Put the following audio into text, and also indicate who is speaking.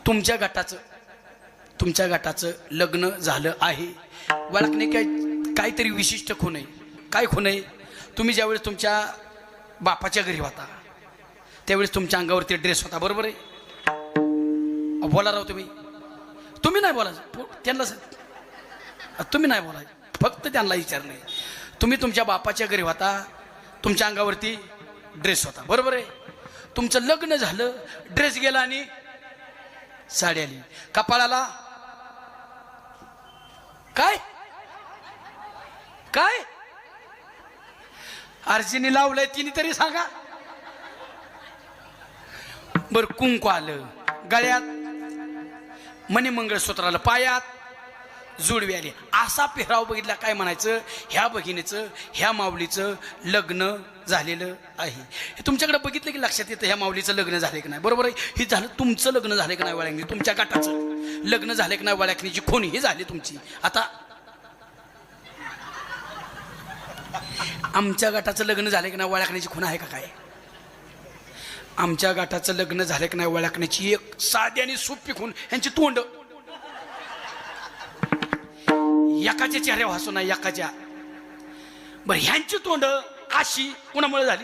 Speaker 1: तुमच्या गटाचं लग्न झालं आहे. वळखणे काहीतरी विशिष्ट खूण आहे. काय खूण आहे? तुम्ही ज्यावेळेस तुमच्या बापाच्या घरी होता त्यावेळेस तुमच्या अंगावरती ड्रेस होता, बरोबर आहे? बोला राव, तुम्ही नाही बोलायचं, त्यांना तुम्ही नाही बोलायचं, फक्त त्यांना विचारलं. तुम्ही तुमच्या बापाच्या घरी होता, तुमच्या अंगावरती ड्रेस होता, बरोबर आहे? तुमचं लग्न झालं, ड्रेस गेला आणि साडी आली. कपाळाला काय काय अर्जिनी लावलंय तिने तरी सांगा बर. कुंकू आलं, गळ्यात मणी मंगळसूत्राला, पायात जुडवी आली. असा पेहराव बघितला काय म्हणायचं? ह्या भगिनीचं, ह्या माऊलीचं लग्न झालेलं आहे. हे तुमच्याकडे बघितलं की लक्षात येतं ह्या माऊलीचं लग्न झालं की नाही, बरोबर आहे? हे झालं तुमचं लग्न झालं की नाही वळखणी, तुमच्या गटाचं लग्न झालं की नाही वळखणीची खून ही झाली तुमची. आता आमच्या गटाचं लग्न झालं की नाही वळखण्याची खून आहे का काय? आमच्या गटाचं लग्न झालं की नाही वळखण्याची एक साधी आणि सोपी खून. यांची तोंड एकाच्या चेहऱ्यावर हसू नाही, एकाच्या. बरं, ह्यांची तोंड अशी कोणामुळे झाली?